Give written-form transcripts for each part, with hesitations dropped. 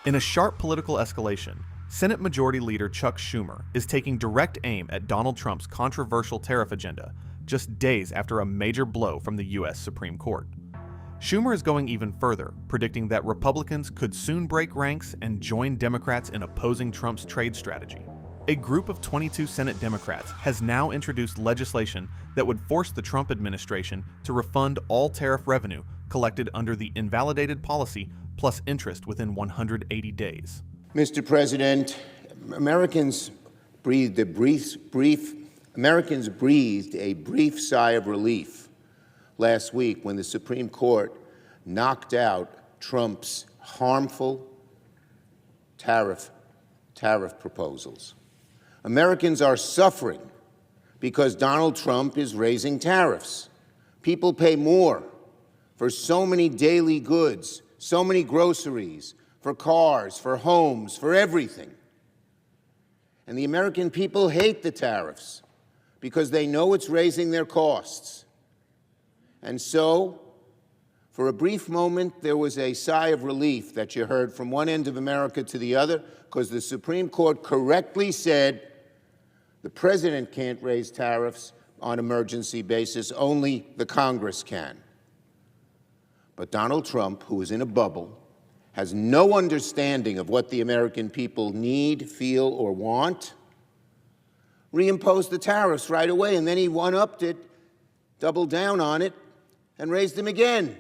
In a sharp political escalation, Senate Majority Leader Chuck Schumer is taking direct aim at Donald Trump's controversial tariff agenda just days after a major blow from the U.S. Supreme Court. Schumer is going even further, predicting that Republicans could soon break ranks and join Democrats in opposing Trump's trade strategy. A group of 22 Senate Democrats has now introduced legislation that would force the Trump administration to refund all tariff revenue collected under the invalidated policy plus interest within 180 days. Mr. President, Americans breathed a brief sigh of relief last week when the Supreme Court knocked out Trump's harmful tariff proposals. Americans are suffering because Donald Trump is raising tariffs. People pay more for so many daily goods, so many groceries, for cars, for homes, for everything. And the American people hate the tariffs because they know it's raising their costs. And so, for a brief moment, there was a sigh of relief that you heard from one end of America to the other, because the Supreme Court correctly said the president can't raise tariffs on emergency basis, only the Congress can. But Donald Trump, who is in a bubble, has no understanding of what the American people need, feel, or want, reimposed the tariffs right away, and then he one-upped it, doubled down on it, and raised them again.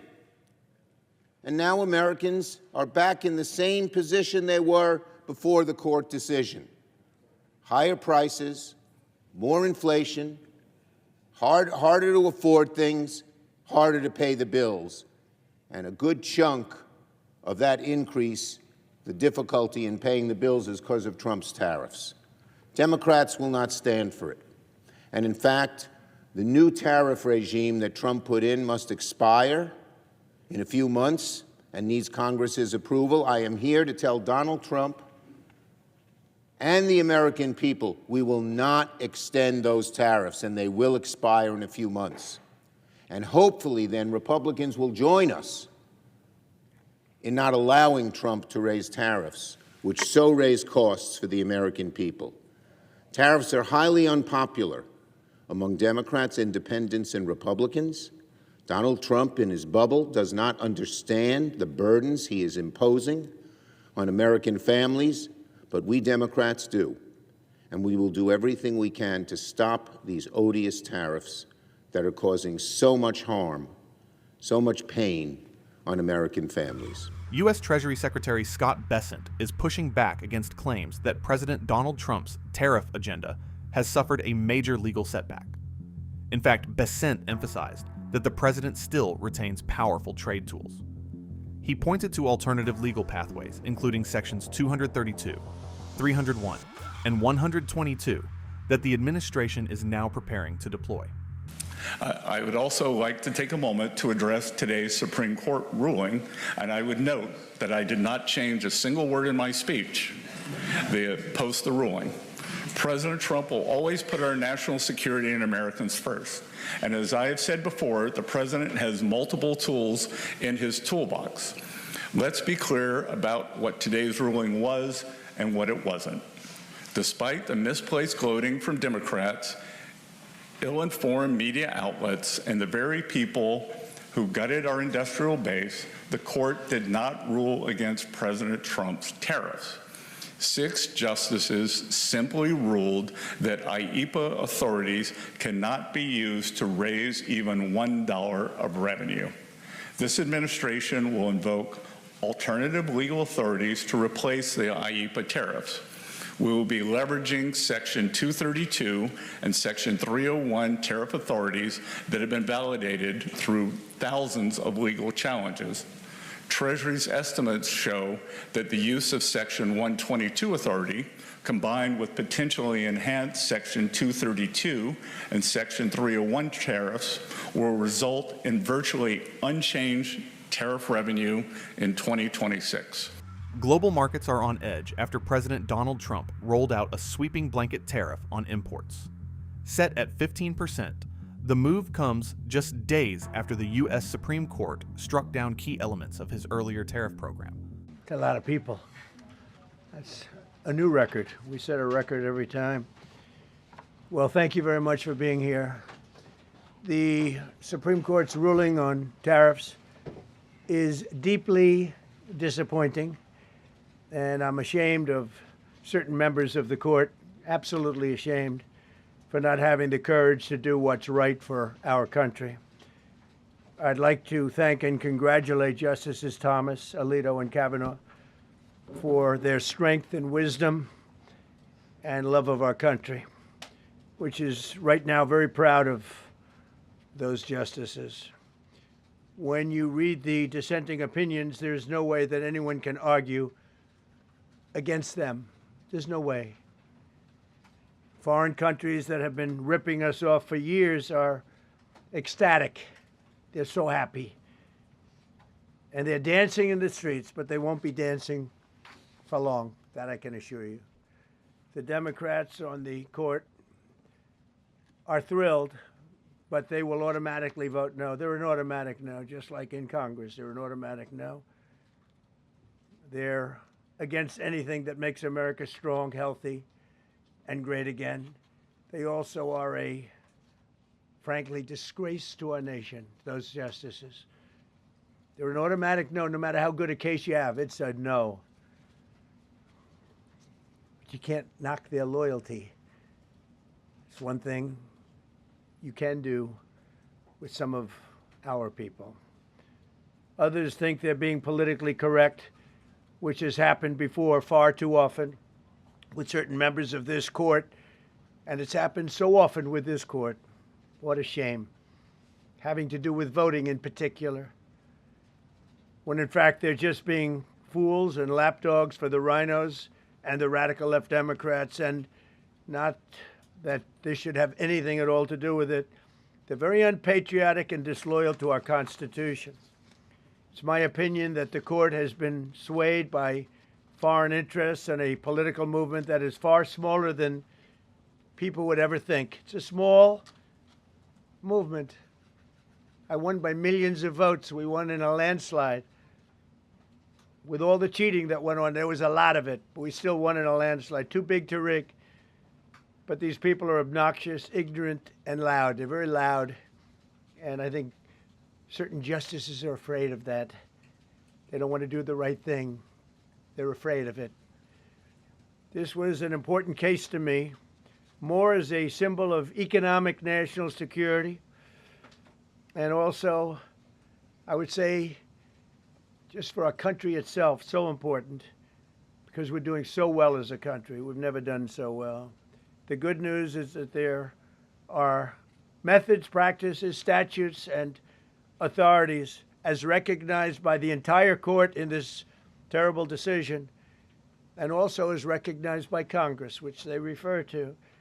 And now Americans are back in the same position they were before the court decision. Higher prices, more inflation, harder to afford things, harder to pay the bills. And a good chunk of that increase, the difficulty in paying the bills, is because of Trump's tariffs. Democrats will not stand for it. And in fact, the new tariff regime that Trump put in must expire in a few months and needs Congress's approval. I am here to tell Donald Trump and the American people we will not extend those tariffs, and they will expire in a few months. And hopefully then Republicans will join us in not allowing Trump to raise tariffs, which so raise costs for the American people. Tariffs are highly unpopular among Democrats, independents, and Republicans. Donald Trump, in his bubble, does not understand the burdens he is imposing on American families, but we Democrats do. And we will do everything we can to stop these odious tariffs that are causing so much harm, so much pain on American families. U.S. Treasury Secretary Scott Bessent is pushing back against claims that President Donald Trump's tariff agenda has suffered a major legal setback. In fact, Bessent emphasized that the president still retains powerful trade tools. He pointed to alternative legal pathways, including Sections 232, 301, and 122, that the administration is now preparing to deploy. I would also like to take a moment to address today's Supreme Court ruling, and I would note that I did not change a single word in my speech post the ruling. President Trump will always put our national security and Americans first. And as I have said before, the president has multiple tools in his toolbox. Let's be clear about what today's ruling was and what it wasn't. Despite the misplaced gloating from Democrats, ill-informed media outlets, and the very people who gutted our industrial base, the court did not rule against President Trump's tariffs. 6 justices simply ruled that IEEPA authorities cannot be used to raise even $1 of revenue. This administration will invoke alternative legal authorities to replace the IEEPA tariffs. We will be leveraging Section 232 and Section 301 tariff authorities that have been validated through thousands of legal challenges. Treasury's estimates show that the use of Section 122 authority, combined with potentially enhanced Section 232 and Section 301 tariffs, will result in virtually unchanged tariff revenue in 2026. Global markets are on edge after President Donald Trump rolled out a sweeping blanket tariff on imports. Set at 15%, the move comes just days after the U.S. Supreme Court struck down key elements of his earlier tariff program. To a lot of people, That's a new record. We set a record every time. Well, thank you very much for being here. The Supreme Court's ruling on tariffs is deeply disappointing, and I'm ashamed of certain members of the court, absolutely ashamed, for not having the courage to do what's right for our country. I'd like to thank and congratulate Justices Thomas, Alito, and Kavanaugh for their strength and wisdom and love of our country, which is right now very proud of those justices. When you read the dissenting opinions, there's no way that anyone can argue against them. There's no way. Foreign countries that have been ripping us off for years are ecstatic. They're so happy. And they're dancing in the streets, but they won't be dancing for long, that I can assure you. The Democrats on the court are thrilled, but they will automatically vote no. They're an automatic no, just like in Congress. They're an automatic no. They're against anything that makes America strong, healthy, and great again. They also are a, frankly, disgrace to our nation, those justices. They're an automatic no, no matter how good a case you have. It's a no. But you can't knock their loyalty. It's one thing you can do with some of our people. Others think they're being politically correct, which has happened before far too often with certain members of this court, and it's happened so often with this court. What a shame. Having to do with voting in particular, when in fact they're just being fools and lapdogs for the rhinos and the radical left Democrats, and not that this should have anything at all to do with it. They're very unpatriotic and disloyal to our Constitution. It's my opinion that the court has been swayed by foreign interests and a political movement that is far smaller than people would ever think. It's a small movement. I won by millions of votes. We won in a landslide. With all the cheating that went on, there was a lot of it, but we still won in a landslide. Too big to rig. But these people are obnoxious, ignorant, and loud. They're very loud. And I think certain justices are afraid of that. They don't want to do the right thing. They're afraid of it. This was an important case to me, more as a symbol of economic national security, and also, I would say, just for our country itself, so important, because we're doing so well as a country. We've never done so well. The good news is that there are methods, practices, statutes, and authorities as recognized by the entire court in this terrible decision, and also as recognized by Congress, which they refer to,